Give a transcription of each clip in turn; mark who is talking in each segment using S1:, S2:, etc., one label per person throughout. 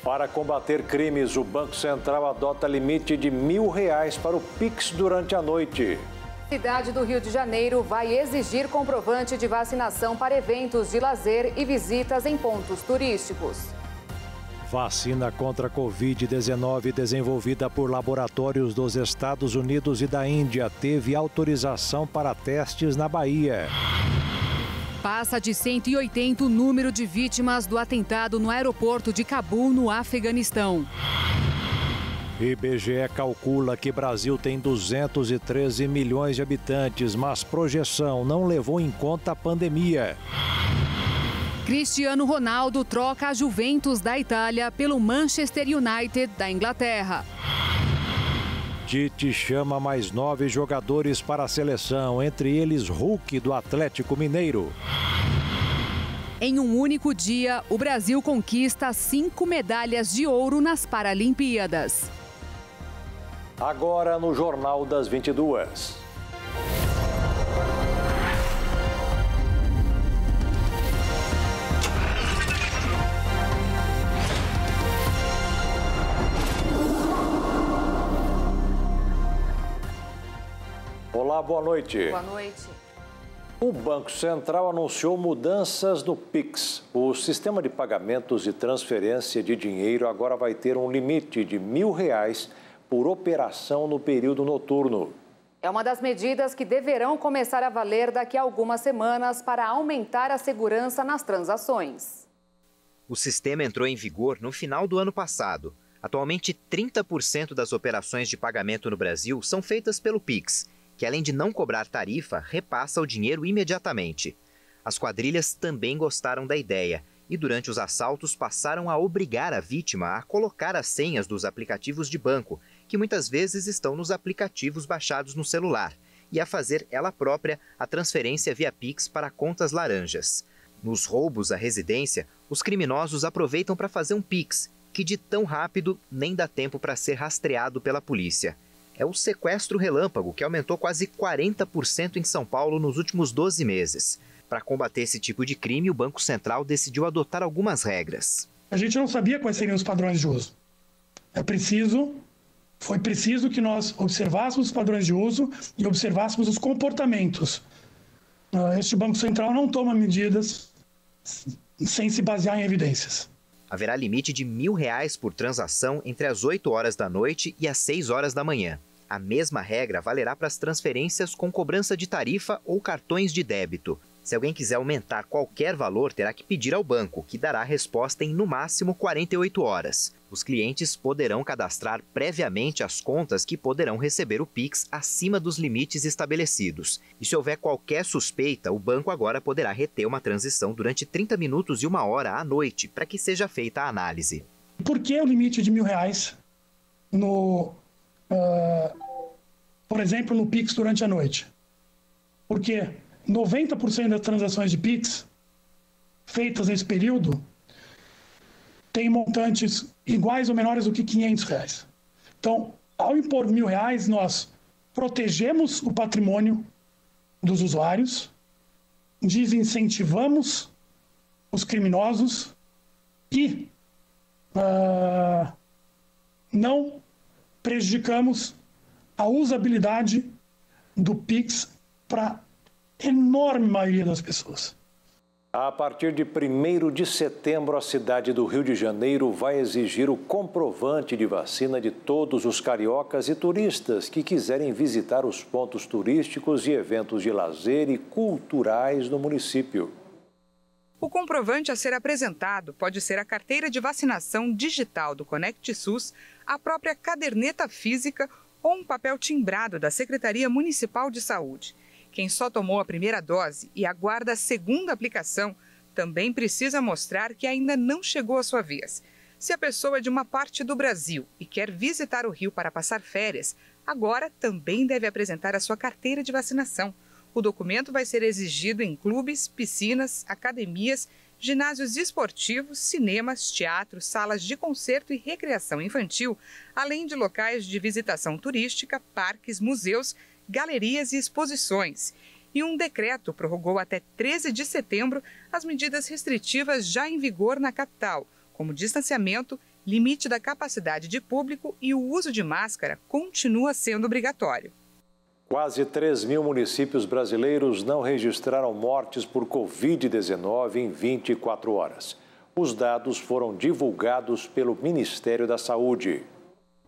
S1: Para combater crimes, o Banco Central adota limite de R$1.000 para o Pix durante a noite.
S2: A cidade do Rio de Janeiro vai exigir comprovante de vacinação para eventos de lazer e visitas em pontos turísticos.
S1: Vacina contra a Covid-19 desenvolvida por laboratórios dos Estados Unidos e da Índia teve autorização para testes na Bahia.
S2: Passa de 180 o número de vítimas do atentado no aeroporto de Cabul, no Afeganistão.
S1: IBGE calcula que Brasil tem 213 milhões de habitantes, mas projeção não levou em conta a pandemia.
S2: Cristiano Ronaldo troca a Juventus da Itália pelo Manchester United da Inglaterra.
S1: Tite chama mais 9 jogadores para a seleção, entre eles Hulk do Atlético Mineiro.
S2: Em um único dia, o Brasil conquista 5 medalhas de ouro nas Paralimpíadas.
S1: Agora no Jornal das 22. Olá, boa noite.
S2: Boa noite.
S1: O Banco Central anunciou mudanças no Pix. O sistema de pagamentos e transferência de dinheiro agora vai ter um limite de R$1.000 por operação no período noturno.
S2: É uma das medidas que deverão começar a valer daqui a algumas semanas para aumentar a segurança nas transações.
S3: O sistema entrou em vigor no final do ano passado. Atualmente, 30% das operações de pagamento no Brasil são feitas pelo Pix, que além de não cobrar tarifa, repassa o dinheiro imediatamente. As quadrilhas também gostaram da ideia e durante os assaltos passaram a obrigar a vítima a colocar as senhas dos aplicativos de banco, que muitas vezes estão nos aplicativos baixados no celular, e a fazer ela própria a transferência via Pix para contas laranjas. Nos roubos à residência, os criminosos aproveitam para fazer um Pix, que de tão rápido nem dá tempo para ser rastreado pela polícia. É o sequestro relâmpago, que aumentou quase 40% em São Paulo nos últimos 12 meses. Para combater esse tipo de crime, o Banco Central decidiu adotar algumas regras.
S4: A gente não sabia quais seriam os padrões de uso. Foi preciso que nós observássemos os padrões de uso e observássemos os comportamentos. Este Banco Central não toma medidas sem se basear em evidências.
S3: Haverá limite de R$1.000 por transação entre as 8 horas da noite e as 6 horas da manhã. A mesma regra valerá para as transferências com cobrança de tarifa ou cartões de débito. Se alguém quiser aumentar qualquer valor, terá que pedir ao banco, que dará a resposta em no máximo 48 horas. Os clientes poderão cadastrar previamente as contas que poderão receber o Pix acima dos limites estabelecidos. E se houver qualquer suspeita, o banco agora poderá reter uma transição durante 30 minutos e 1 hora à noite, para que seja feita a análise.
S4: Por que o limite de R$1.000 por exemplo, no Pix durante a noite? Porque 90% das transações de Pix feitas nesse período têm montantes iguais ou menores do que R$500. Então, ao impor R$1.000, nós protegemos o patrimônio dos usuários, desincentivamos os criminosos e não prejudicamos a usabilidade do Pix para a enorme maioria das pessoas.
S1: A partir de 1º de setembro, a cidade do Rio de Janeiro vai exigir o comprovante de vacina de todos os cariocas e turistas que quiserem visitar os pontos turísticos e eventos de lazer e culturais no município.
S5: O comprovante a ser apresentado pode ser a carteira de vacinação digital do Conect SUS, a própria caderneta física ou um papel timbrado da Secretaria Municipal de Saúde. Quem só tomou a primeira dose e aguarda a segunda aplicação também precisa mostrar que ainda não chegou a sua vez. Se a pessoa é de uma parte do Brasil e quer visitar o Rio para passar férias, agora também deve apresentar a sua carteira de vacinação. O documento vai ser exigido em clubes, piscinas, academias, ginásios esportivos, cinemas, teatros, salas de concerto e recreação infantil, além de locais de visitação turística, parques, museus, galerias e exposições. E um decreto prorrogou até 13 de setembro as medidas restritivas já em vigor na capital, como distanciamento limite da capacidade de público e o uso de máscara continua sendo obrigatório.
S1: Quase 3 mil municípios brasileiros não registraram mortes por Covid-19 em 24 horas. Os dados foram divulgados pelo Ministério da Saúde.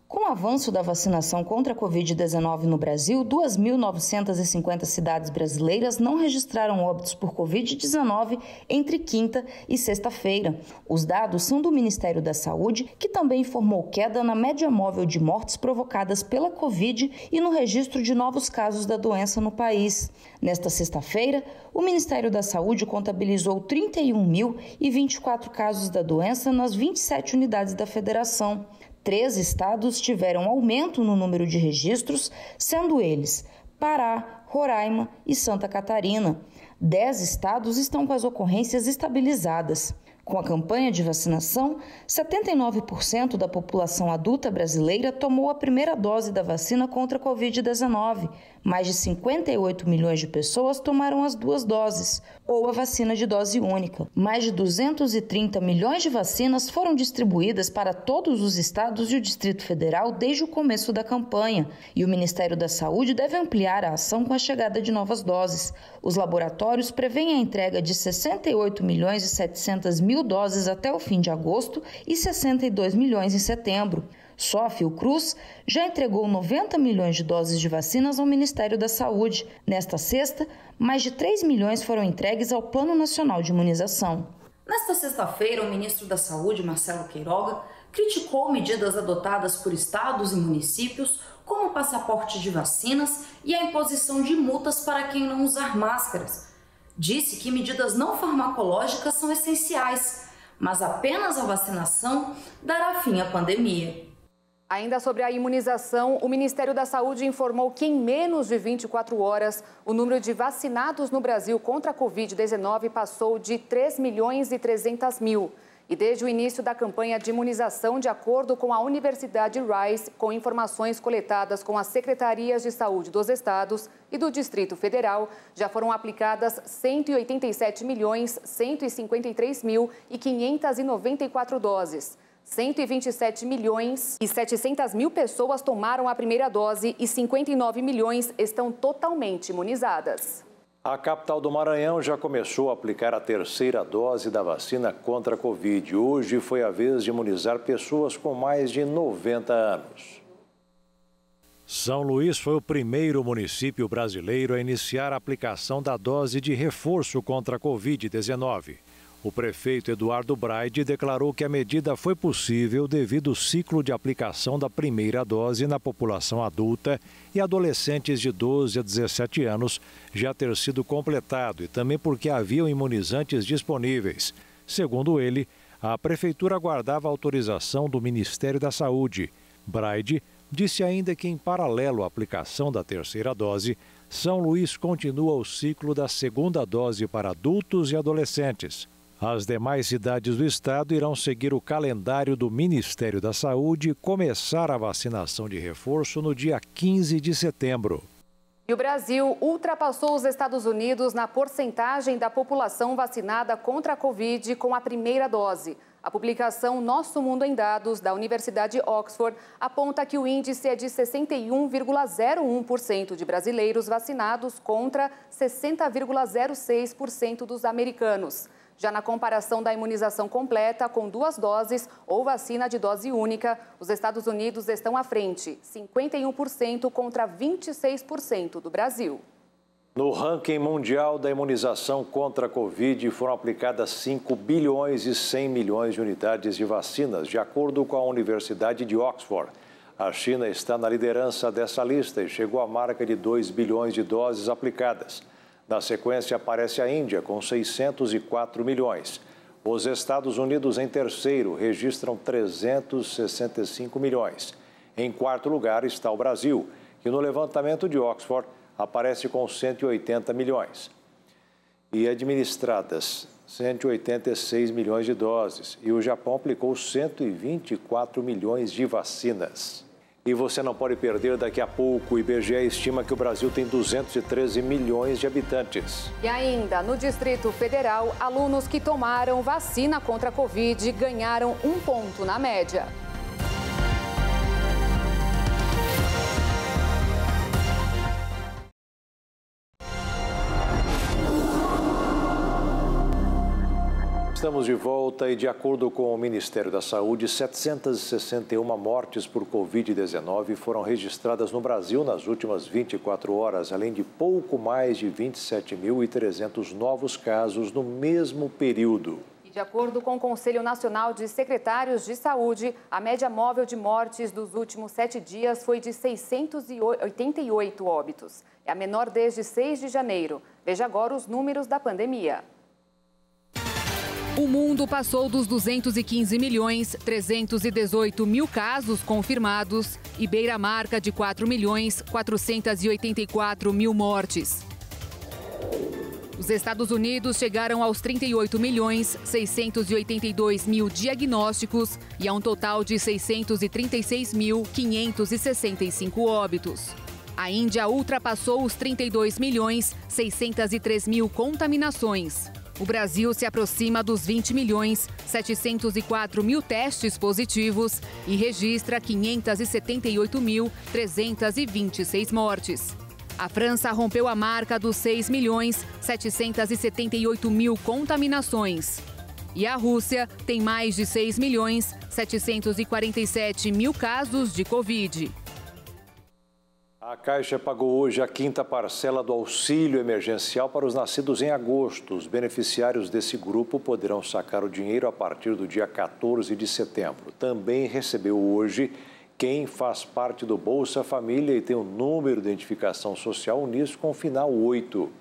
S6: Com o avanço da vacinação contra a Covid-19 no Brasil, 2.950 cidades brasileiras não registraram óbitos por Covid-19 entre quinta e sexta-feira. Os dados são do Ministério da Saúde, que também informou queda na média móvel de mortes provocadas pela Covid e no registro de novos casos da doença no país. Nesta sexta-feira, o Ministério da Saúde contabilizou 31.024 casos da doença nas 27 unidades da federação. 3 estados tiveram aumento no número de registros, sendo eles Pará, Roraima e Santa Catarina. 10 estados estão com as ocorrências estabilizadas. Com a campanha de vacinação, 79% da população adulta brasileira tomou a primeira dose da vacina contra a Covid-19. Mais de 58 milhões de pessoas tomaram as 2 doses, ou a vacina de dose única. Mais de 230 milhões de vacinas foram distribuídas para todos os estados e o Distrito Federal desde o começo da campanha, e o Ministério da Saúde deve ampliar a ação com a chegada de novas doses. Os laboratórios prevêem a entrega de 68 milhões e 700 mil doses até o fim de agosto e 62 milhões em setembro. Só a Fiocruz já entregou 90 milhões de doses de vacinas ao Ministério da Saúde. Nesta sexta, mais de 3 milhões foram entregues ao Plano Nacional de Imunização. Nesta sexta-feira, o ministro da Saúde, Marcelo Queiroga, criticou medidas adotadas por estados e municípios, como o passaporte de vacinas e a imposição de multas para quem não usar máscaras. Disse que medidas não farmacológicas são essenciais, mas apenas a vacinação dará fim à pandemia.
S2: Ainda sobre a imunização, o Ministério da Saúde informou que em menos de 24 horas, o número de vacinados no Brasil contra a Covid-19 passou de 3 milhões e 300 mil. E desde o início da campanha de imunização, de acordo com a Universidade Rice, com informações coletadas com as secretarias de saúde dos estados e do Distrito Federal, já foram aplicadas 187.153.594 doses. 127 milhões e 700 mil pessoas tomaram a primeira dose e 59 milhões estão totalmente imunizadas.
S1: A capital do Maranhão já começou a aplicar a terceira dose da vacina contra a Covid. Hoje foi a vez de imunizar pessoas com mais de 90 anos. São Luís foi o primeiro município brasileiro a iniciar a aplicação da dose de reforço contra a Covid-19. O prefeito Eduardo Braide declarou que a medida foi possível devido ao ciclo de aplicação da primeira dose na população adulta e adolescentes de 12 a 17 anos já ter sido completado e também porque haviam imunizantes disponíveis. Segundo ele, a prefeitura aguardava a autorização do Ministério da Saúde. Braide disse ainda que, em paralelo à aplicação da terceira dose, São Luís continua o ciclo da segunda dose para adultos e adolescentes. As demais cidades do estado irão seguir o calendário do Ministério da Saúde e começar a vacinação de reforço no dia 15 de setembro.
S2: E o Brasil ultrapassou os Estados Unidos na porcentagem da população vacinada contra a Covid com a primeira dose. A publicação Nosso Mundo em Dados, da Universidade Oxford, aponta que o índice é de 61,01% de brasileiros vacinados contra 60,06% dos americanos. Já na comparação da imunização completa com 2 doses ou vacina de dose única, os Estados Unidos estão à frente, 51% contra 26% do Brasil.
S1: No ranking mundial da imunização contra a Covid, foram aplicadas 5 bilhões e 100 milhões de unidades de vacinas, de acordo com a Universidade de Oxford. A China está na liderança dessa lista e chegou à marca de 2 bilhões de doses aplicadas. Na sequência, aparece a Índia, com 604 milhões. Os Estados Unidos, em terceiro, registram 365 milhões. Em quarto lugar está o Brasil, que no levantamento de Oxford aparece com 180 milhões. E administradas 186 milhões de doses. E o Japão aplicou 124 milhões de vacinas. E você não pode perder daqui a pouco. O IBGE estima que o Brasil tem 213 milhões de habitantes.
S2: E ainda, no Distrito Federal, alunos que tomaram vacina contra a Covid ganharam 1 ponto na média.
S1: Estamos de volta e, de acordo com o Ministério da Saúde, 761 mortes por Covid-19 foram registradas no Brasil nas últimas 24 horas, além de pouco mais de 27.300 novos casos no mesmo período.
S2: E de acordo com o Conselho Nacional de Secretários de Saúde, a média móvel de mortes dos últimos 7 dias foi de 688 óbitos. É a menor desde 6 de janeiro. Veja agora os números da pandemia.
S7: O mundo passou dos 215.318.000 casos confirmados e beira a marca de 4.484.000 mortes. Os Estados Unidos chegaram aos 38.682.000 diagnósticos e a um total de 636.565 óbitos. A Índia ultrapassou os 32.603.000 contaminações. O Brasil se aproxima dos 20.704.000 testes positivos e registra 578.326 mortes. A França rompeu a marca dos 6.778.000 contaminações. E a Rússia tem mais de 6.747.000 casos de Covid.
S1: A Caixa pagou hoje a 5ª parcela do auxílio emergencial para os nascidos em agosto. Os beneficiários desse grupo poderão sacar o dinheiro a partir do dia 14 de setembro. Também recebeu hoje quem faz parte do Bolsa Família e tem o número de identificação social Unisco com final 8.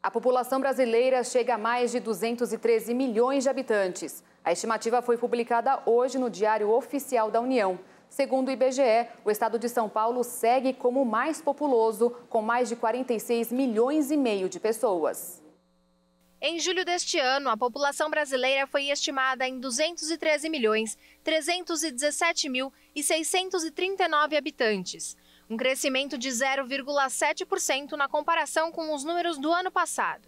S2: A população brasileira chega a mais de 213 milhões de habitantes. A estimativa foi publicada hoje no Diário Oficial da União. Segundo o IBGE, o estado de São Paulo segue como o mais populoso, com mais de 46 milhões e meio de pessoas.
S8: Em julho deste ano, a população brasileira foi estimada em 213.317.639 habitantes, um crescimento de 0,7% na comparação com os números do ano passado.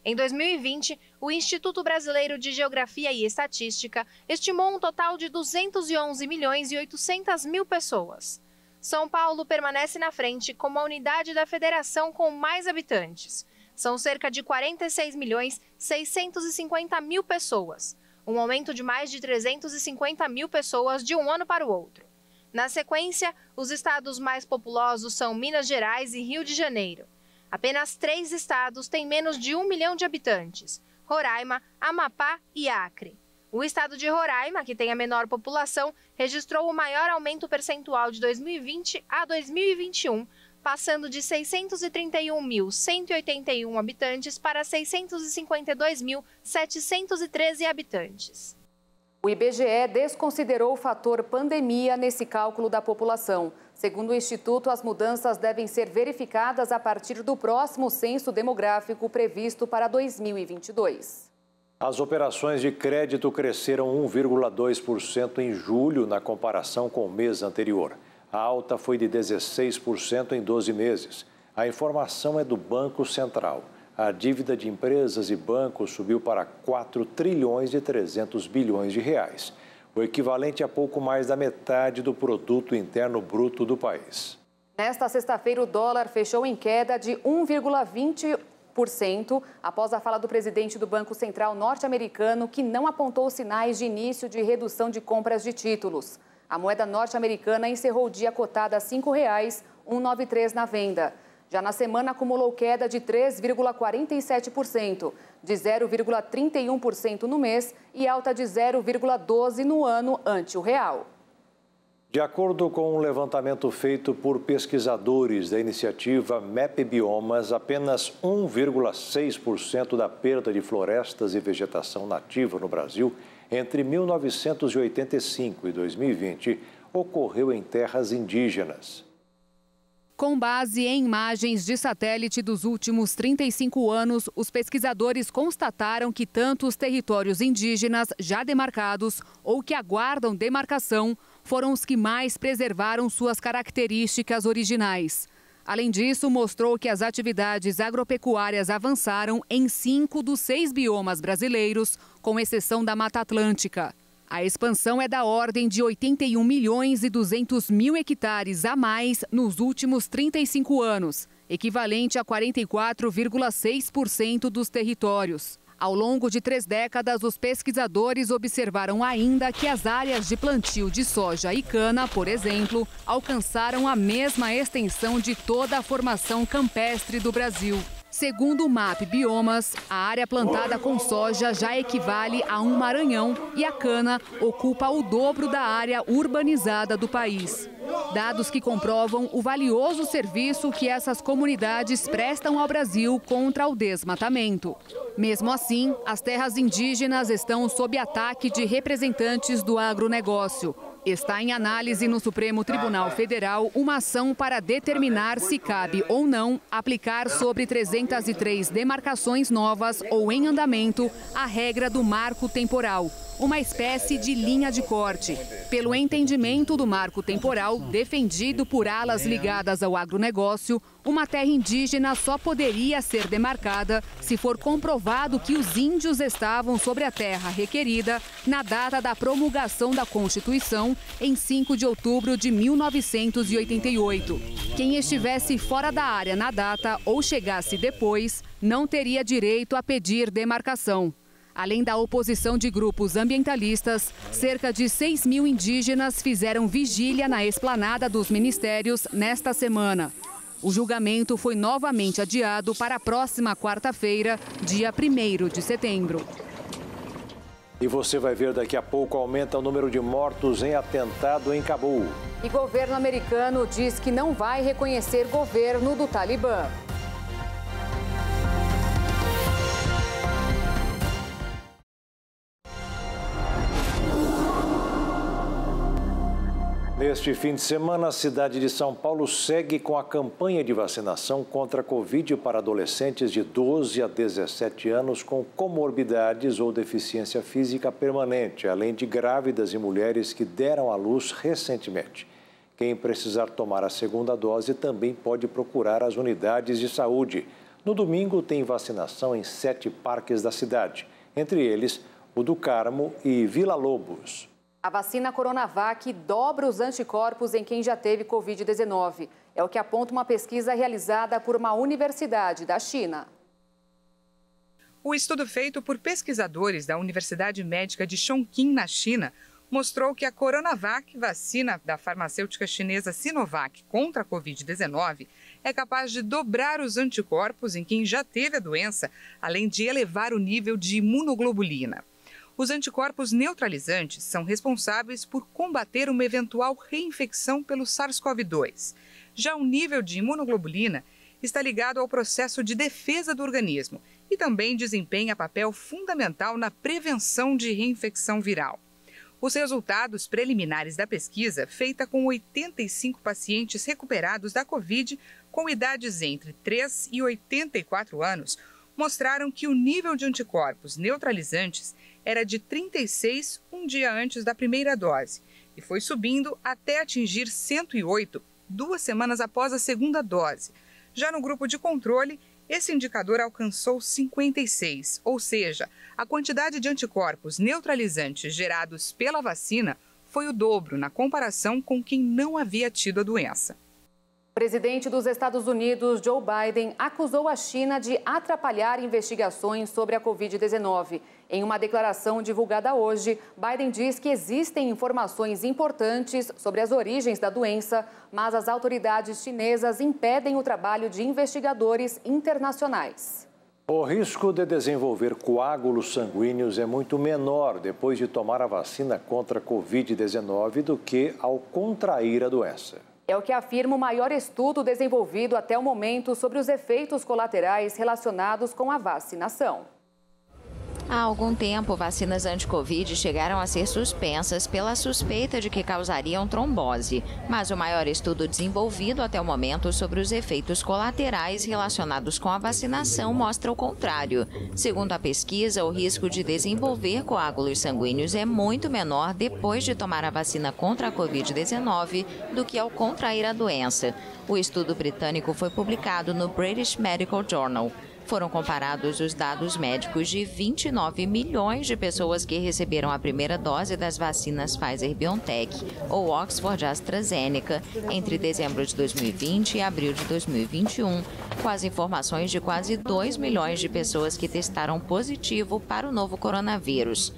S8: Em 2020, o Instituto Brasileiro de Geografia e Estatística estimou um total de 211.800.000 pessoas. São Paulo permanece na frente como a unidade da federação com mais habitantes. São cerca de 46.650.000 pessoas, um aumento de mais de 350.000 pessoas de um ano para o outro. Na sequência, os estados mais populosos são Minas Gerais e Rio de Janeiro. Apenas 3 estados têm menos de 1 milhão de habitantes: Roraima, Amapá e Acre. O estado de Roraima, que tem a menor população, registrou o maior aumento percentual de 2020 a 2021, passando de 631.181 habitantes para 652.713 habitantes.
S2: O IBGE desconsiderou o fator pandemia nesse cálculo da população. Segundo o Instituto, as mudanças devem ser verificadas a partir do próximo censo demográfico previsto para 2022.
S1: As operações de crédito cresceram 1,2% em julho na comparação com o mês anterior. A alta foi de 16% em 12 meses. A informação é do Banco Central. A dívida de empresas e bancos subiu para 4 trilhões e 300 bilhões de reais, o equivalente a pouco mais da metade do produto interno bruto do país.
S2: Nesta sexta-feira, o dólar fechou em queda de 1,20% após a fala do presidente do Banco Central norte-americano, que não apontou sinais de início de redução de compras de títulos. A moeda norte-americana encerrou o dia cotada a R$ 5,193 na venda. Já na semana, acumulou queda de 3,47%, de 0,31% no mês e alta de 0,12% no ano ante o real.
S1: De acordo com um levantamento feito por pesquisadores da iniciativa MAP Biomas, apenas 1,6% da perda de florestas e vegetação nativa no Brasil entre 1985 e 2020 ocorreu em terras indígenas.
S7: Com base em imagens de satélite dos últimos 35 anos, os pesquisadores constataram que tanto os territórios indígenas já demarcados ou que aguardam demarcação foram os que mais preservaram suas características originais. Além disso, mostrou que as atividades agropecuárias avançaram em 5 dos 6 biomas brasileiros, com exceção da Mata Atlântica. A expansão é da ordem de 81 milhões e 200 mil hectares a mais nos últimos 35 anos, equivalente a 44,6% dos territórios. Ao longo de 3 décadas, os pesquisadores observaram ainda que as áreas de plantio de soja e cana, por exemplo, alcançaram a mesma extensão de toda a formação campestre do Brasil. Segundo o MAP Biomas, a área plantada com soja já equivale a um Maranhão e a cana ocupa o dobro da área urbanizada do país. Dados que comprovam o valioso serviço que essas comunidades prestam ao Brasil contra o desmatamento. Mesmo assim, as terras indígenas estão sob ataque de representantes do agronegócio. Está em análise no Supremo Tribunal Federal uma ação para determinar se cabe ou não aplicar sobre 303 demarcações novas ou em andamento a regra do marco temporal, uma espécie de linha de corte. Pelo entendimento do marco temporal, defendido por alas ligadas ao agronegócio, uma terra indígena só poderia ser demarcada se for comprovado que os índios estavam sobre a terra requerida na data da promulgação da Constituição, em 5 de outubro de 1988. Quem estivesse fora da área na data ou chegasse depois, não teria direito a pedir demarcação. Além da oposição de grupos ambientalistas, cerca de 6 mil indígenas fizeram vigília na esplanada dos ministérios nesta semana. O julgamento foi novamente adiado para a próxima quarta-feira, dia 1º de setembro.
S1: E você vai ver daqui a pouco aumenta o número de mortos em atentado em Cabul.
S2: E governo americano diz que não vai reconhecer governo do Talibã.
S1: Neste fim de semana, a cidade de São Paulo segue com a campanha de vacinação contra a Covid para adolescentes de 12 a 17 anos com comorbidades ou deficiência física permanente, além de grávidas e mulheres que deram à luz recentemente. Quem precisar tomar a segunda dose também pode procurar as unidades de saúde. No domingo, tem vacinação em 7 parques da cidade, entre eles o do Carmo e Vila Lobos.
S2: A vacina Coronavac dobra os anticorpos em quem já teve Covid-19. É o que aponta uma pesquisa realizada por uma universidade da China.
S5: O estudo feito por pesquisadores da Universidade Médica de Chongqing, na China, mostrou que a Coronavac, vacina da farmacêutica chinesa Sinovac contra a Covid-19, é capaz de dobrar os anticorpos em quem já teve a doença, além de elevar o nível de imunoglobulina. Os anticorpos neutralizantes são responsáveis por combater uma eventual reinfecção pelo SARS-CoV-2. Já o nível de imunoglobulina está ligado ao processo de defesa do organismo e também desempenha papel fundamental na prevenção de reinfecção viral. Os resultados preliminares da pesquisa, feita com 85 pacientes recuperados da Covid com idades entre 3 e 84 anos, mostraram que o nível de anticorpos neutralizantes era de 36 um dia antes da primeira dose e foi subindo até atingir 108 2 semanas após a segunda dose. Já no grupo de controle, esse indicador alcançou 56, ou seja, a quantidade de anticorpos neutralizantes gerados pela vacina foi o dobro na comparação com quem não havia tido a doença.
S2: O presidente dos Estados Unidos, Joe Biden, acusou a China de atrapalhar investigações sobre a Covid-19. Em uma declaração divulgada hoje, Biden diz que existem informações importantes sobre as origens da doença, mas as autoridades chinesas impedem o trabalho de investigadores internacionais.
S1: O risco de desenvolver coágulos sanguíneos é muito menor depois de tomar a vacina contra a Covid-19 do que ao contrair a doença.
S2: É o que afirma o maior estudo desenvolvido até o momento sobre os efeitos colaterais relacionados com a vacinação.
S9: Há algum tempo, vacinas anti-Covid chegaram a ser suspensas pela suspeita de que causariam trombose. Mas o maior estudo desenvolvido até o momento sobre os efeitos colaterais relacionados com a vacinação mostra o contrário. Segundo a pesquisa, o risco de desenvolver coágulos sanguíneos é muito menor depois de tomar a vacina contra a Covid-19 do que ao contrair a doença. O estudo britânico foi publicado no British Medical Journal. Foram comparados os dados médicos de 29 milhões de pessoas que receberam a primeira dose das vacinas Pfizer-BioNTech ou Oxford-AstraZeneca entre dezembro de 2020 e abril de 2021, com as informações de quase 2 milhões de pessoas que testaram positivo para o novo coronavírus.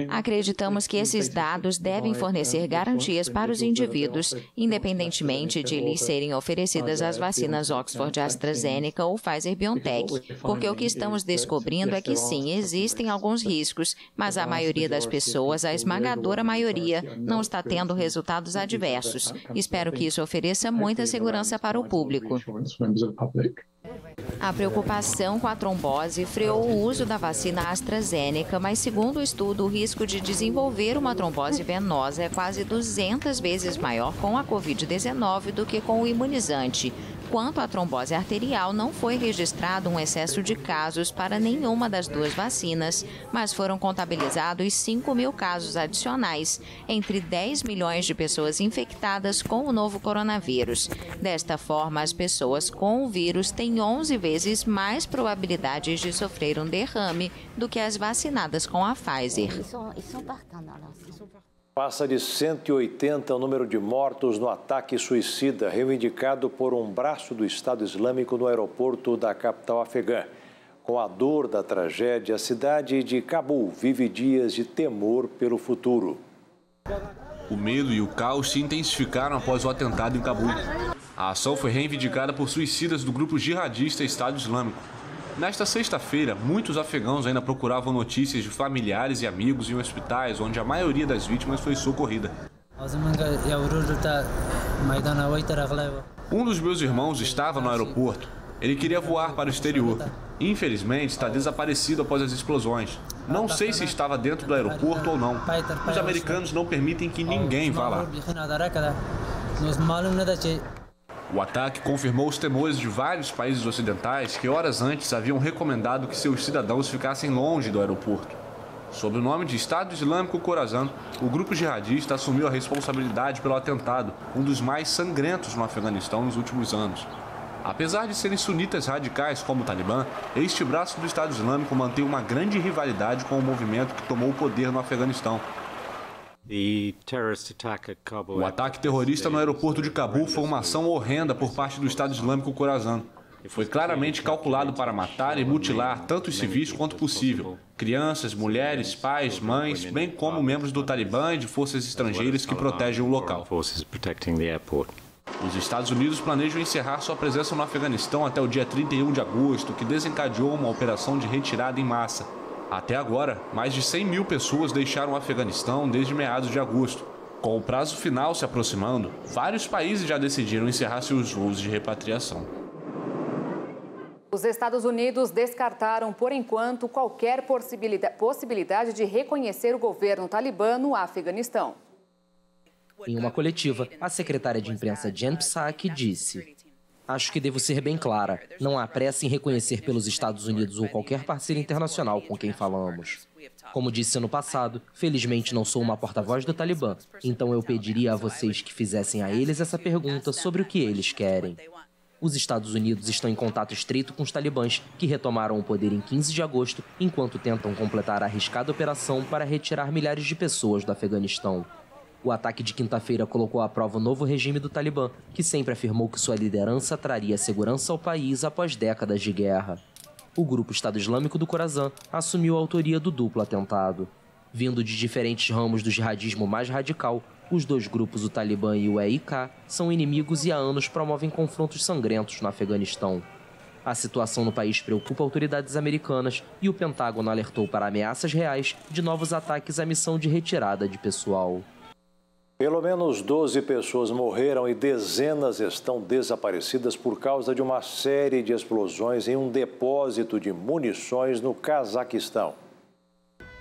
S9: Acreditamos que esses dados devem fornecer garantias para os indivíduos, independentemente de lhes serem oferecidas as vacinas Oxford AstraZeneca ou Pfizer-BioNTech, porque o que estamos descobrindo é que sim, existem alguns riscos, mas a maioria das pessoas, a esmagadora maioria, não está tendo resultados adversos. Espero que isso ofereça muita segurança para o público. A preocupação com a trombose freou o uso da vacina AstraZeneca, mas segundo o estudo, o risco de desenvolver uma trombose venosa é quase 200 vezes maior com a Covid-19 do que com o imunizante. Quanto à trombose arterial, não foi registrado um excesso de casos para nenhuma das duas vacinas, mas foram contabilizados 5.000 casos adicionais, entre 10 milhões de pessoas infectadas com o novo coronavírus. Desta forma, as pessoas com o vírus têm 11 vezes mais probabilidades de sofrer um derrame do que as vacinadas com a Pfizer.
S1: Passa de 180 o número de mortos no ataque suicida reivindicado por um braço do Estado Islâmico no aeroporto da capital afegã. Com a dor da tragédia, a cidade de Cabul vive dias de temor pelo futuro.
S10: O medo e o caos se intensificaram após o atentado em Cabul. A ação foi reivindicada por suicidas do grupo jihadista Estado Islâmico. Nesta sexta-feira, muitos afegãos ainda procuravam notícias de familiares e amigos em hospitais, onde a maioria das vítimas foi socorrida. Um dos meus irmãos estava no aeroporto. Ele queria voar para o exterior. Infelizmente, está desaparecido após as explosões. Não sei se estava dentro do aeroporto ou não. Os americanos não permitem que ninguém vá lá. O ataque confirmou os temores de vários países ocidentais que horas antes haviam recomendado que seus cidadãos ficassem longe do aeroporto. Sob o nome de Estado Islâmico Khorasan, o grupo jihadista assumiu a responsabilidade pelo atentado, um dos mais sangrentos no Afeganistão nos últimos anos. Apesar de serem sunitas radicais como o Talibã, este braço do Estado Islâmico mantém uma grande rivalidade com o movimento que tomou o poder no Afeganistão. O ataque terrorista no aeroporto de Cabul foi uma ação horrenda por parte do Estado Islâmico Khorasan. Foi claramente calculado para matar e mutilar tanto os civis quanto possível. Crianças, mulheres, pais, mães, bem como membros do Talibã e de forças estrangeiras que protegem o local. Os Estados Unidos planejam encerrar sua presença no Afeganistão até o dia 31 de agosto, que desencadeou uma operação de retirada em massa. Até agora, mais de 100 mil pessoas deixaram o Afeganistão desde meados de agosto. Com o prazo final se aproximando, vários países já decidiram encerrar seus voos de repatriação.
S2: Os Estados Unidos descartaram, por enquanto, qualquer possibilidade de reconhecer o governo talibã no Afeganistão.
S11: Em uma coletiva, a secretária de imprensa Jen Psaki disse: "Acho que devo ser bem clara. Não há pressa em reconhecer pelos Estados Unidos ou qualquer parceiro internacional com quem falamos. Como disse no passado, felizmente não sou uma porta-voz do Talibã, então eu pediria a vocês que fizessem a eles essa pergunta sobre o que eles querem." Os Estados Unidos estão em contato estreito com os talibãs, que retomaram o poder em 15 de agosto, enquanto tentam completar a arriscada operação para retirar milhares de pessoas do Afeganistão. O ataque de quinta-feira colocou à prova o novo regime do Talibã, que sempre afirmou que sua liderança traria segurança ao país após décadas de guerra. O grupo Estado Islâmico do Khorasan assumiu a autoria do duplo atentado. Vindo de diferentes ramos do jihadismo mais radical, os dois grupos, o Talibã e o EIK, são inimigos e há anos promovem confrontos sangrentos no Afeganistão. A situação no país preocupa autoridades americanas e o Pentágono alertou para ameaças reais de novos ataques à missão de retirada de pessoal.
S1: Pelo menos 12 pessoas morreram e dezenas estão desaparecidas por causa de uma série de explosões em um depósito de munições no Cazaquistão.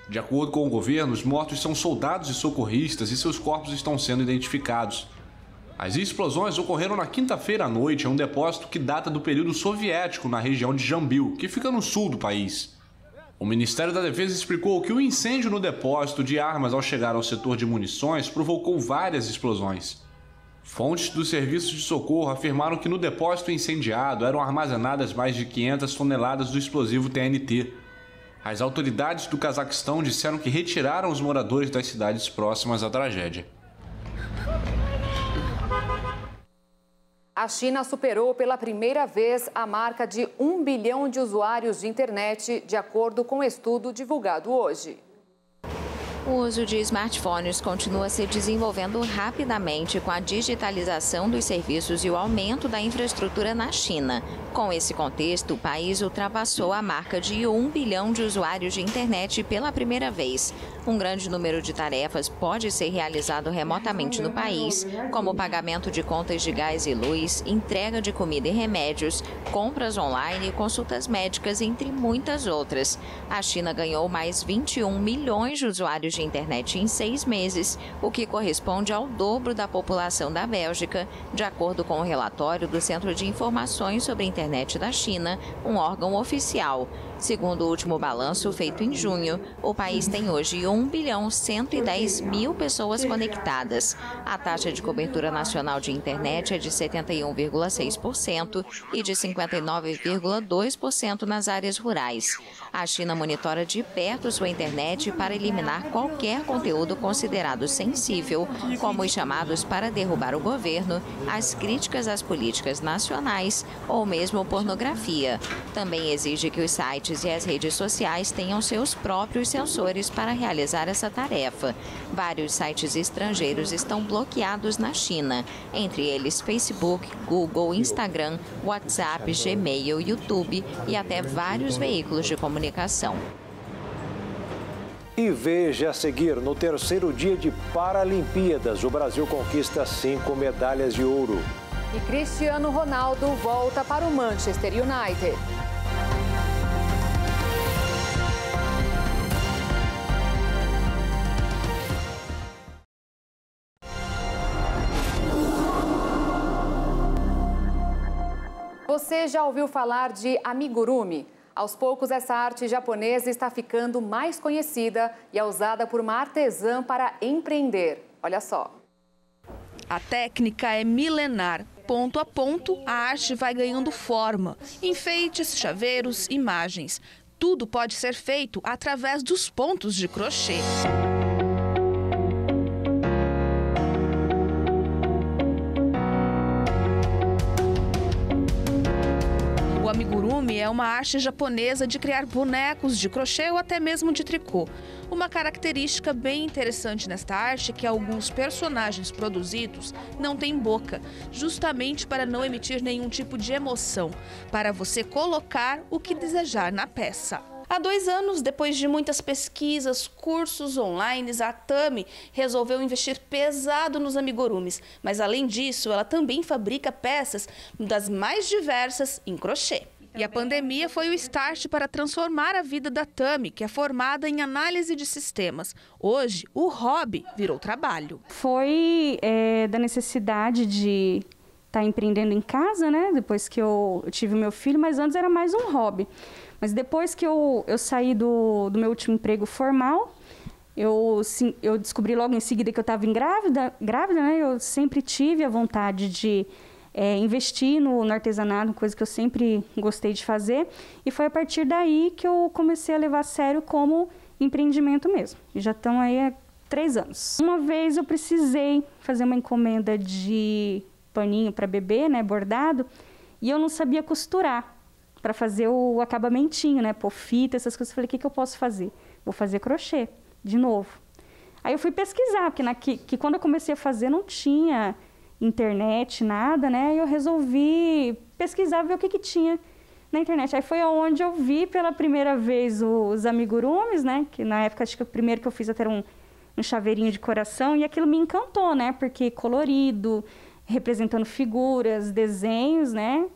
S10: De acordo com o governo, os mortos são soldados e socorristas e seus corpos estão sendo identificados. As explosões ocorreram na quinta-feira à noite em um depósito que data do período soviético na região de Jambil, que fica no sul do país. O Ministério da Defesa explicou que o incêndio no depósito de armas ao chegar ao setor de munições provocou várias explosões. Fontes do serviço de socorro afirmaram que no depósito incendiado eram armazenadas mais de 500 toneladas do explosivo TNT. As autoridades do Cazaquistão disseram que retiraram os moradores das cidades próximas à tragédia.
S2: A China superou pela primeira vez a marca de 1 bilhão de usuários de internet, de acordo com um estudo divulgado hoje.
S9: O uso de smartphones continua se desenvolvendo rapidamente com a digitalização dos serviços e o aumento da infraestrutura na China. Com esse contexto, o país ultrapassou a marca de 1 bilhão de usuários de internet pela primeira vez. Um grande número de tarefas pode ser realizado remotamente no país, como o pagamento de contas de gás e luz, entrega de comida e remédios, compras online e consultas médicas, entre muitas outras. A China ganhou mais 21 milhões de usuários de internet em 6 meses, o que corresponde ao dobro da população da Bélgica, de acordo com o relatório do Centro de Informações sobre a Internet da China, um órgão oficial. Segundo o último balanço feito em junho, o país tem hoje 1 bilhão 110 mil pessoas conectadas. A taxa de cobertura nacional de internet é de 71,6% e de 59,2% nas áreas rurais. A China monitora de perto sua internet para eliminar qualquer conteúdo considerado sensível, como os chamados para derrubar o governo, as críticas às políticas nacionais ou mesmo pornografia. Também exige que os sites e as redes sociais tenham seus próprios sensores para realizar essa tarefa. Vários sites estrangeiros estão bloqueados na China, entre eles Facebook, Google, Instagram, WhatsApp, Gmail, YouTube e até vários veículos de comunicação.
S1: E veja a seguir, no terceiro dia de Paralimpíadas, o Brasil conquista 5 medalhas de ouro.
S2: E Cristiano Ronaldo volta para o Manchester United. Você já ouviu falar de amigurumi? Aos poucos, essa arte japonesa está ficando mais conhecida e é usada por uma artesã para empreender. Olha só.
S12: A técnica é milenar. Ponto a ponto, a arte vai ganhando forma. Enfeites, chaveiros, imagens. Tudo pode ser feito através dos pontos de crochê. O amigurumi é uma arte japonesa de criar bonecos de crochê ou até mesmo de tricô. Uma característica bem interessante nesta arte é que alguns personagens produzidos não têm boca, justamente para não emitir nenhum tipo de emoção, para você colocar o que desejar na peça. Há 2 anos, depois de muitas pesquisas, cursos online, a Tami resolveu investir pesado nos amigurumis. Mas, além disso, ela também fabrica peças das mais diversas em crochê. E a pandemia foi o start para transformar a vida da Tami, que é formada em análise de sistemas. Hoje, o hobby virou trabalho.
S13: Foi da necessidade de estar empreendendo em casa, né? Depois que eu tive meu filho, mas antes era mais um hobby. Mas depois que eu saí do meu último emprego formal, eu descobri logo em seguida que eu estava grávida, né? Eu sempre tive a vontade de investir no artesanato, coisa que eu sempre gostei de fazer. E foi a partir daí que eu comecei a levar a sério como empreendimento mesmo. E já estão aí há 3 anos. Uma vez eu precisei fazer uma encomenda de paninho para bebê, né, bordado, e eu não sabia costurar para fazer o acabamentinho, né, pôr fita, essas coisas. Eu falei, o que eu posso fazer? Vou fazer crochê, de novo. Aí eu fui pesquisar, porque quando eu comecei a fazer não tinha internet, nada, né? E eu resolvi pesquisar, ver o que tinha na internet. Aí foi onde eu vi pela primeira vez os amigurumis, né? Que na época, acho que o primeiro que eu fiz até era um um chaveirinho de coração, e aquilo me encantou, né? Porque colorido, representando figuras, desenhos, né?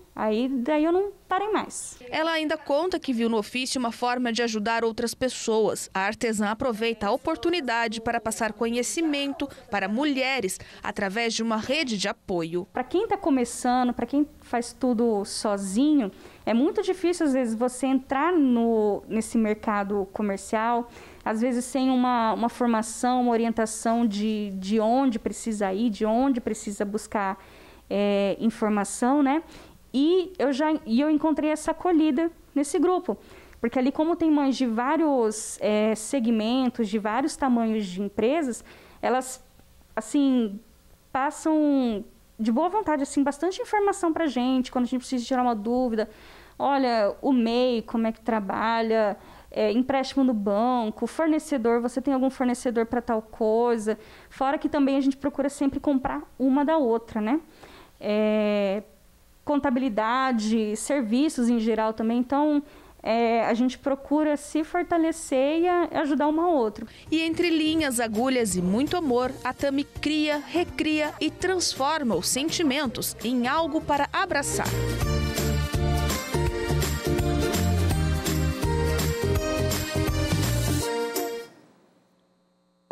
S13: Daí eu não parei mais.
S12: Ela ainda conta que viu no ofício uma forma de ajudar outras pessoas. A artesã aproveita a oportunidade para passar conhecimento para mulheres através de uma rede de apoio.
S13: Para quem está começando, para quem faz tudo sozinho, é muito difícil às vezes você entrar nesse mercado comercial, às vezes sem uma formação, uma orientação de onde precisa ir, de onde precisa buscar informação, né? E eu encontrei essa acolhida nesse grupo, porque ali, como tem mães de vários segmentos, de vários tamanhos de empresas, elas, assim, passam de boa vontade, assim, bastante informação para a gente, quando a gente precisa tirar uma dúvida. Olha, o MEI, como é que trabalha, empréstimo no banco, fornecedor, você tem algum fornecedor para tal coisa? Fora que também a gente procura sempre comprar uma da outra, né? Contabilidade, serviços em geral também. Então, a gente procura se fortalecer e ajudar uma a outra.
S12: E entre linhas, agulhas e muito amor, a Tami cria, recria e transforma os sentimentos em algo para abraçar.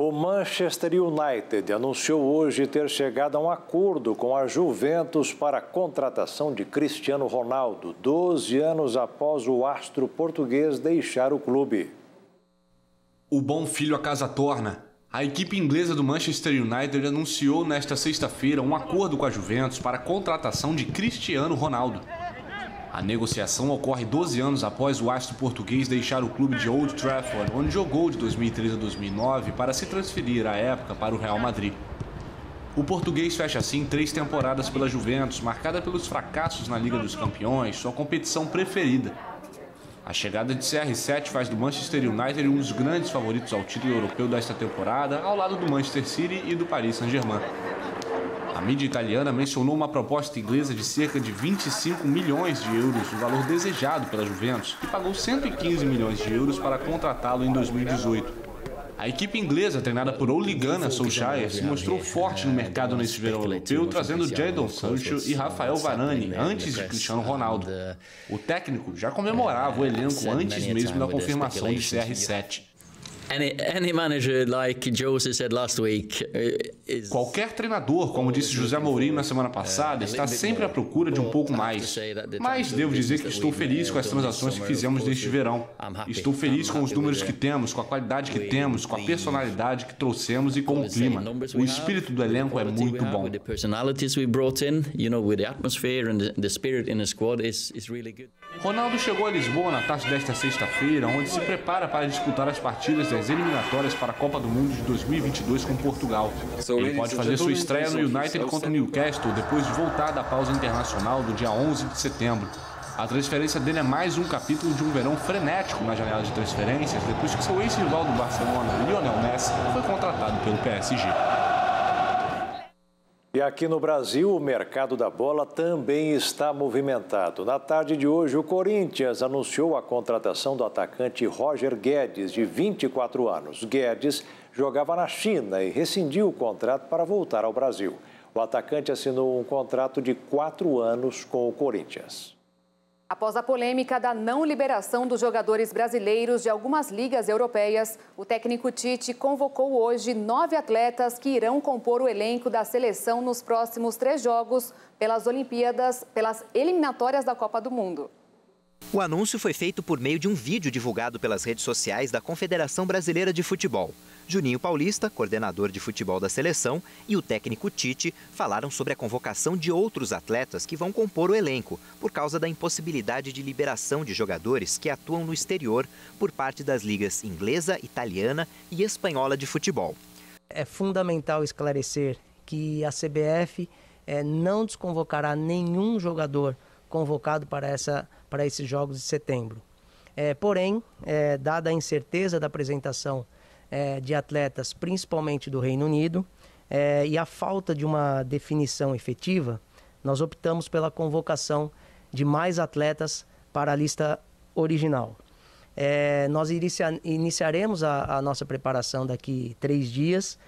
S1: O Manchester United anunciou hoje ter chegado a um acordo com a Juventus para a contratação de Cristiano Ronaldo, 12 anos após o astro português deixar o clube.
S10: O bom filho a casa torna. A equipe inglesa do Manchester United anunciou nesta sexta-feira um acordo com a Juventus para a contratação de Cristiano Ronaldo. A negociação ocorre 12 anos após o astro português deixar o clube de Old Trafford, onde jogou de 2003 a 2009, para se transferir à época para o Real Madrid. O português fecha assim 3 temporadas pela Juventus, marcada pelos fracassos na Liga dos Campeões, sua competição preferida. A chegada de CR7 faz do Manchester United um dos grandes favoritos ao título europeu desta temporada, ao lado do Manchester City e do Paris Saint-Germain. A mídia italiana mencionou uma proposta inglesa de cerca de 25 milhões de euros, o valor desejado pela Juventus, que pagou 115 milhões de euros para contratá-lo em 2018. A equipe inglesa, treinada por Ole Gunnar Solskjaer, se mostrou forte no mercado nesse verão europeu, trazendo Jadon Sancho e Rafael Varane antes de Cristiano Ronaldo. O técnico já comemorava o elenco antes mesmo da confirmação de CR7. Qualquer treinador, como disse José Mourinho na semana passada, está sempre à procura de um pouco mais. Mas devo dizer que estou feliz com as transações que fizemos neste verão. Estou feliz com os números que temos, com a qualidade que temos, com a personalidade que trouxemos e com o clima. O espírito do elenco é muito bom. Ronaldo chegou a Lisboa na tarde desta sexta-feira, onde se prepara para disputar as partidas das eliminatórias para a Copa do Mundo de 2022 com Portugal. Ele pode fazer sua estreia no United contra o Newcastle depois de voltar da pausa internacional do dia 11 de setembro. A transferência dele é mais um capítulo de um verão frenético na janela de transferências, depois que seu ex-rival do Barcelona, Lionel Messi, foi contratado pelo PSG.
S1: E aqui no Brasil, o mercado da bola também está movimentado. Na tarde de hoje, o Corinthians anunciou a contratação do atacante Roger Guedes, de 24 anos. Guedes jogava na China e rescindiu o contrato para voltar ao Brasil. O atacante assinou um contrato de 4 anos com o Corinthians.
S2: Após a polêmica da não liberação dos jogadores brasileiros de algumas ligas europeias, o técnico Tite convocou hoje 9 atletas que irão compor o elenco da seleção nos próximos 3 jogos pelas eliminatórias da Copa do Mundo.
S3: O anúncio foi feito por meio de um vídeo divulgado pelas redes sociais da Confederação Brasileira de Futebol. Juninho Paulista, coordenador de futebol da seleção, e o técnico Tite falaram sobre a convocação de outros atletas que vão compor o elenco, por causa da impossibilidade de liberação de jogadores que atuam no exterior por parte das ligas inglesa, italiana e espanhola de futebol.
S14: É fundamental esclarecer que a CBF não desconvocará nenhum jogador convocado para esses jogos de setembro. Porém, dada a incerteza da apresentação de atletas, principalmente do Reino Unido, e a falta de uma definição efetiva, nós optamos pela convocação de mais atletas para a lista original. Nós iniciaremos a nossa preparação daqui 3 dias,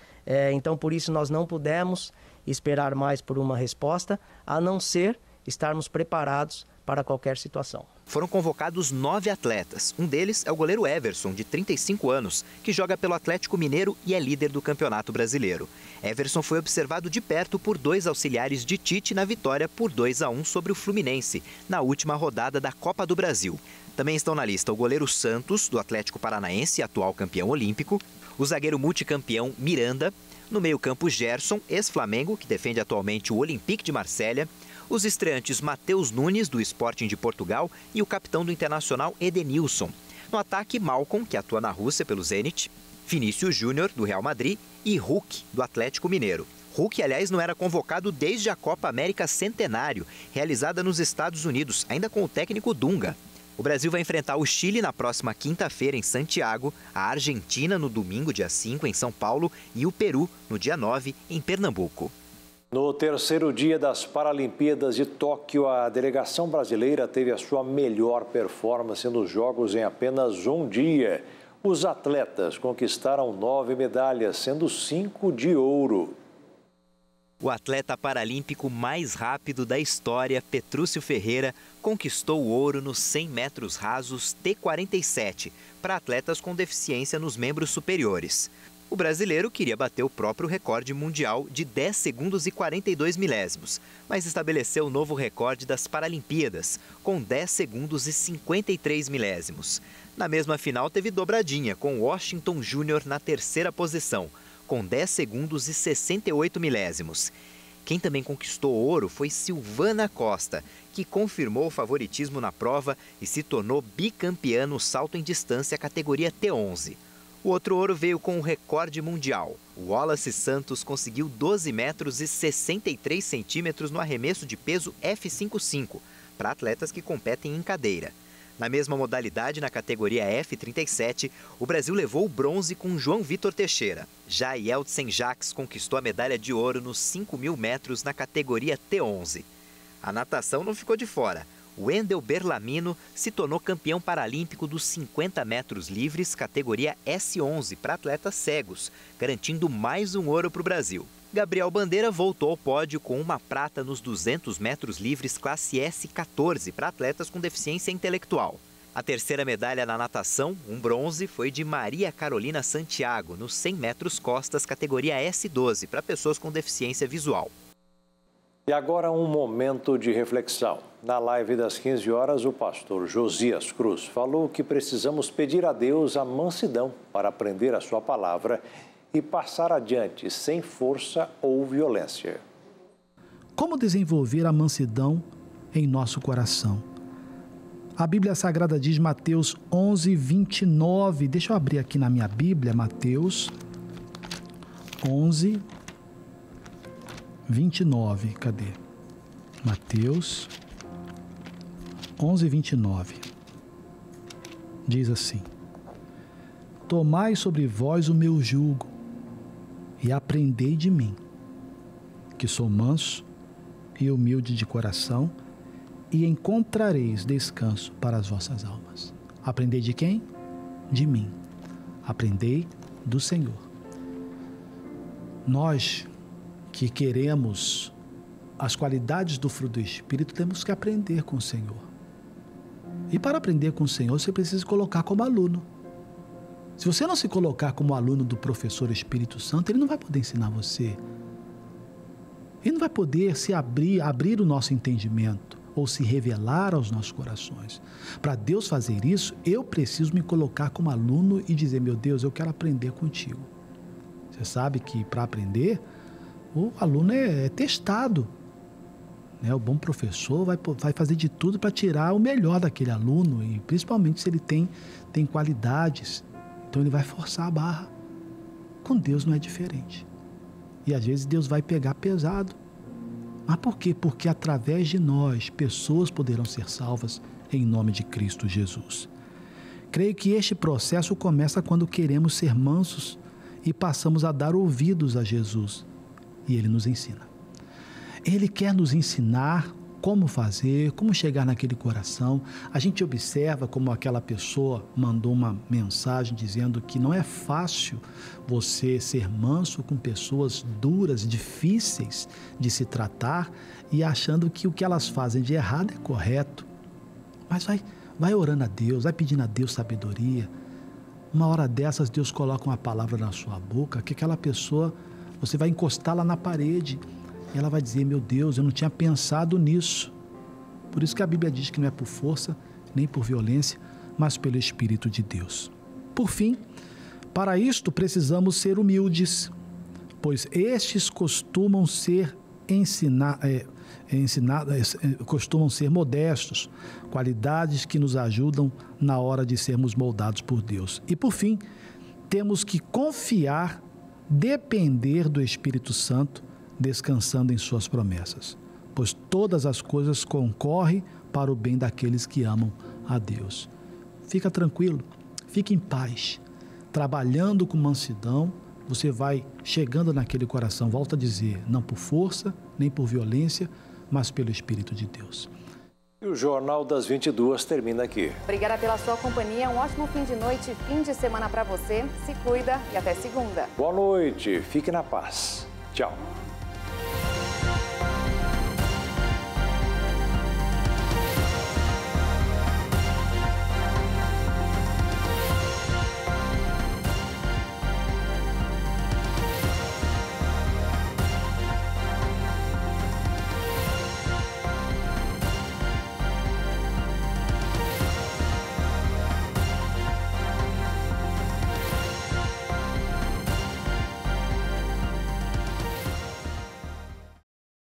S14: então por isso nós não pudemos esperar mais por uma resposta, a não ser estarmos preparados para qualquer situação.
S3: Foram convocados 9 atletas. Um deles é o goleiro Everson, de 35 anos, que joga pelo Atlético Mineiro e é líder do Campeonato Brasileiro. Everson foi observado de perto por 2 auxiliares de Tite na vitória por 2-1 sobre o Fluminense, na última rodada da Copa do Brasil. Também estão na lista o goleiro Santos, do Atlético Paranaense, atual campeão olímpico, o zagueiro multicampeão Miranda, no meio-campo Gerson, ex-Flamengo, que defende atualmente o Olympique de Marselha, os estreantes Matheus Nunes, do Sporting de Portugal, e o capitão do Internacional Edenilson. No ataque, Malcom, que atua na Rússia pelo Zenit, Vinícius Júnior, do Real Madrid, e Hulk, do Atlético Mineiro. Hulk, aliás, não era convocado desde a Copa América Centenário, realizada nos Estados Unidos, ainda com o técnico Dunga. O Brasil vai enfrentar o Chile na próxima quinta-feira em Santiago, a Argentina no domingo, dia 5, em São Paulo, e o Peru no dia 9, em Pernambuco.
S1: No terceiro dia das Paralimpíadas de Tóquio, a delegação brasileira teve a sua melhor performance nos Jogos em apenas um dia. Os atletas conquistaram 9 medalhas, sendo 5 de ouro.
S3: O atleta paralímpico mais rápido da história, Petrúcio Ferreira, conquistou o ouro nos 100 metros rasos T47, para atletas com deficiência nos membros superiores. O brasileiro queria bater o próprio recorde mundial de 10 segundos e 42 milésimos, mas estabeleceu o novo recorde das Paralimpíadas, com 10 segundos e 53 milésimos. Na mesma final, teve dobradinha, com Washington Júnior na terceira posição, com 10 segundos e 68 milésimos. Quem também conquistou ouro foi Silvana Costa, que confirmou o favoritismo na prova e se tornou bicampeã no salto em distância categoria T11. O outro ouro veio com o recorde mundial. O Wallace Santos conseguiu 12 metros e 63 centímetros no arremesso de peso F55, para atletas que competem em cadeira. Na mesma modalidade, na categoria F37, o Brasil levou o bronze com João Vitor Teixeira. Já Yeltsin Jacques conquistou a medalha de ouro nos 5.000 metros na categoria T11. A natação não ficou de fora. Wendel Berlamino se tornou campeão paralímpico dos 50 metros livres, categoria S11, para atletas cegos, garantindo mais um ouro para o Brasil. Gabriel Bandeira voltou ao pódio com uma prata nos 200 metros livres, classe S14, para atletas com deficiência intelectual. A terceira medalha na natação, um bronze, foi de Maria Carolina Santiago, nos 100 metros costas, categoria S12, para pessoas com deficiência visual.
S1: E agora um momento de reflexão. Na live das 15 horas, o pastor Josias Cruz falou que precisamos pedir a Deus a mansidão para aprender a sua palavra e passar adiante sem força ou violência.
S15: Como desenvolver a mansidão em nosso coração? A Bíblia Sagrada diz, Mateus 11, 29. Deixa eu abrir aqui na minha Bíblia, Mateus 11, 29. Cadê? Mateus 11, 29. Diz assim: Tomai sobre vós o meu jugo e aprendei de mim, que sou manso e humilde de coração, e encontrareis descanso para as vossas almas. Aprendei de quem? De mim. Aprendei do Senhor. Nós que queremos as qualidades do fruto do Espírito, temos que aprender com o Senhor. E para aprender com o Senhor, você precisa colocar como aluno. Se você não se colocar como aluno do professor Espírito Santo, ele não vai poder ensinar você. Ele não vai poder se abrir o nosso entendimento ou se revelar aos nossos corações. Para Deus fazer isso, eu preciso me colocar como aluno e dizer, meu Deus, eu quero aprender contigo. Você sabe que para aprender, o aluno é testado. O bom professor vai fazer de tudo para tirar o melhor daquele aluno, e principalmente se ele tem qualidades. Então ele vai forçar a barra. Com Deus não é diferente. E às vezes Deus vai pegar pesado. Mas por quê? Porque através de nós, pessoas poderão ser salvas em nome de Cristo Jesus. Creio que este processo começa quando queremos ser mansos e passamos a dar ouvidos a Jesus. E Ele nos ensina. Ele quer nos ensinar como fazer, como chegar naquele coração. A gente observa como aquela pessoa mandou uma mensagem dizendo que não é fácil você ser manso com pessoas duras, difíceis de se tratar e achando que o que elas fazem de errado é correto. Mas vai orando a Deus, vai pedindo a Deus sabedoria. Uma hora dessas, Deus coloca uma palavra na sua boca que aquela pessoa, você vai encostá-la na parede e ela vai dizer, meu Deus, eu não tinha pensado nisso. Por isso que a Bíblia diz que não é por força, nem por violência, mas pelo Espírito de Deus. Por fim, para isto precisamos ser humildes, pois estes costumam ser costumam ser modestos, qualidades que nos ajudam na hora de sermos moldados por Deus. E por fim, temos que confiar, depender do Espírito Santo, descansando em suas promessas, pois todas as coisas concorrem para o bem daqueles que amam a Deus. Fica tranquilo, fique em paz, trabalhando com mansidão, você vai chegando naquele coração, volto a dizer, não por força, nem por violência, mas pelo Espírito de Deus.
S1: E o Jornal das 22 termina aqui.
S2: Obrigada pela sua companhia, um ótimo fim de noite, fim de semana para você, se cuida e até segunda.
S1: Boa noite, fique na paz. Tchau.